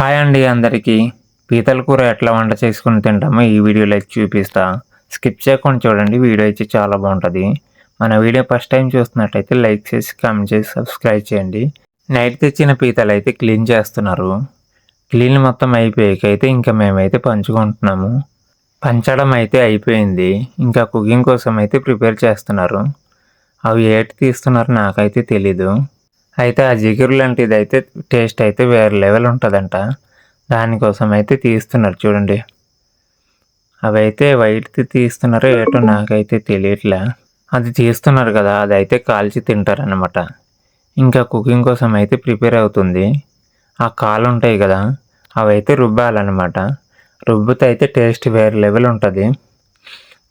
Hi అండి అందరికీ. పీతల కూర ఎట్లా వంట చేసుకొని తింటామో ఈ వీడియోలో అయితే చూపిస్తా. స్కిప్ చేయకుండా చూడండి, వీడియో అయితే చాలా బాగుంటుంది. మన వీడియో ఫస్ట్ టైం చూస్తున్నట్టయితే లైక్ చేసి, కామెంట్ చేసి, సబ్స్క్రైబ్ చేయండి. నైట్ తెచ్చిన పీతలు అయితే క్లీన్ చేస్తున్నారు. క్లీన్ మొత్తం అయిపోయాకైతే ఇంకా మేమైతే పంచుకుంటున్నాము. పంచడం అయితే అయిపోయింది. ఇంకా కుకింగ్ కోసం అయితే ప్రిపేర్ చేస్తున్నారు. అవి ఏటి తీస్తున్నారు నాకైతే తెలీదు. అయితే ఆ జిగురు లాంటిది అయితే టేస్ట్ అయితే వేరే లెవెల్ ఉంటుందంట. దానికోసం అయితే తీస్తున్నారు చూడండి. అవి అయితే వైట్ది తీస్తున్నారో ఏటో నాకైతే తెలియట్లే. అది తీస్తున్నారు కదా, అది అయితే కాల్చి తింటారనమాట. ఇంకా కుకింగ్ కోసం అయితే ప్రిపేర్ అవుతుంది. ఆ కాలు ఉంటాయి కదా, అవి అయితే రుబ్బాలన్నమాట. రుబ్బుతో అయితే టేస్ట్ వేరే లెవెల్ ఉంటుంది.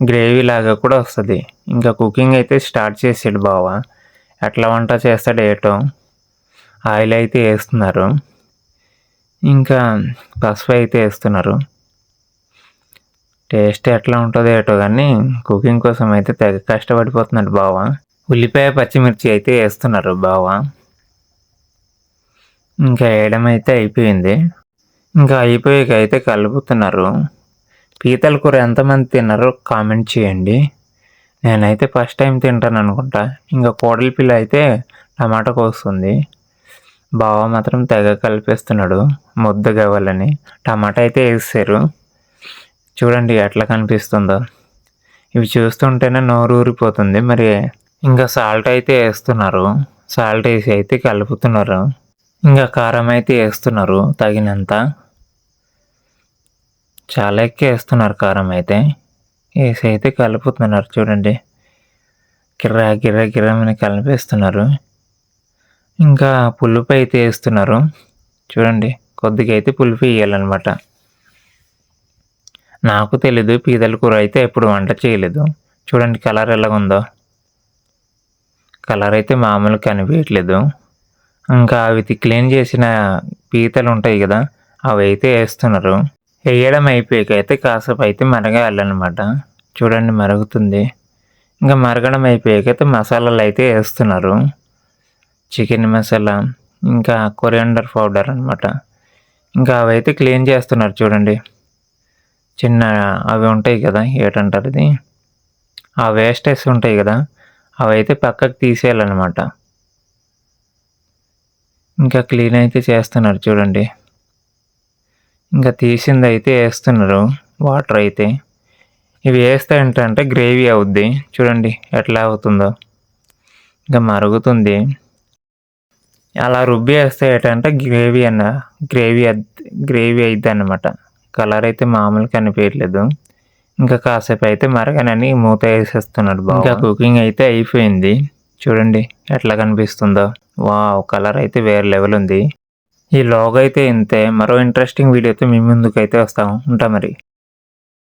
గ్రేవీ లాగా కూడా వస్తుంది. ఇంకా కుకింగ్ అయితే స్టార్ట్ చేసాడు బావ. ఎట్లా వంట చేస్తాడు ఏటో. ఆయిల్ అయితే వేస్తున్నారు. ఇంకా పసుపు అయితే వేస్తున్నారు. టేస్ట్ ఎట్లా ఉంటుందో ఏటో కానీ కుకింగ్ కోసం అయితే తెగ కష్టపడిపోతున్నాడు బావ. ఉల్లిపాయ పచ్చిమిర్చి అయితే వేస్తున్నారు బావ. ఇంకా వేయడం అయితే అయిపోయింది. ఇంకా అయిపోయాక అయితే కలుపుతున్నారు. పీతల కూర ఎంతమంది తిన్నారో కామెంట్ చేయండి. నేనైతే ఫస్ట్ టైం తింటాను అనుకుంటా. ఇంకా కోడలి పిల్ల అయితే టమాటా కోస్తుంది. బావ మాత్రం తెగ కలిపేస్తున్నాడు ముద్ద కావాలని. టమాటా అయితే వేసారు. చూడండి ఎట్లా కనిపిస్తుందో. ఇవి చూస్తుంటేనే నోరు ఊరిపోతుంది. మరి ఇంకా సాల్ట్ అయితే వేస్తున్నారు. సాల్ట్ వేసి అయితే కలుపుతున్నారు. ఇంకా కారం అయితే వేస్తున్నారు తగినంత. చాలా ఎక్కువ వేస్తున్నారు కారం అయితే. వేసి అయితే కలుపుతున్నారు చూడండి. గిర్రా గిర్రా గిర్రమని కలిపేస్తున్నారు. ఇంకా పులుపు అయితే వేస్తున్నారు చూడండి. కొద్దిగా అయితే పులుపు వేయాలన్నమాట. నాకు తెలీదు, పీతల కూర అయితే ఎప్పుడు వంట చేయలేదు. చూడండి కలర్ ఎలా ఉందో. కలర్ అయితే మామూలు కనిపించట్లేదు. ఇంకా అవి క్లీన్ చేసిన పీతలు ఉంటాయి కదా, అవి అయితే వేస్తున్నారు. వేయడం అయిపోయాక అయితే కాసేపు అయితే మరగాలన్నమాట. చూడండి మరుగుతుంది. ఇంకా మరగడం అయిపోయాకైతే మసాలాలు అయితే వేస్తున్నారు. చికెన్ మసాలా, ఇంకా కొరియాండర్ పౌడర్ అనమాట. ఇంకా అవి అయితే క్లీన్ చేస్తున్నారు చూడండి. చిన్న అవి ఉంటాయి కదా, ఏటంటారు ఇది, ఆ వేస్టెస్ ఉంటాయి కదా, అవి అయితే పక్కకు తీసేయాలన్నమాట. ఇంకా క్లీన్ అయితే చేస్తున్నారు చూడండి. ఇంకా తీసింది అయితే వేస్తున్నారు వాటర్ అయితే. ఇవి వేస్తే ఏంటంటే గ్రేవీ అవుద్ది. చూడండి ఎట్లా అవుతుందో. ఇంకా మరుగుతుంది. అలా రుబ్బి వేస్తే ఏంటంటే గ్రేవీ అయిద్ది అన్నమాట. కలర్ అయితే మామూలు కనిపించట్లేదు. ఇంకా కాసేపు అయితే మరగనని మూత వేసేస్తున్నాడు బావ. ఇంకా కుకింగ్ అయితే అయిపోయింది. చూడండి ఎట్లా కనిపిస్తుందో. వావ్, కలర్ అయితే వేరే లెవెల్ ఉంది. ఈ లోగో అయితే ఇంతే. మరో ఇంట్రెస్టింగ్ వీడియోతో మీ ముందుకు అయితే వస్తాము. ఉంటా మరి.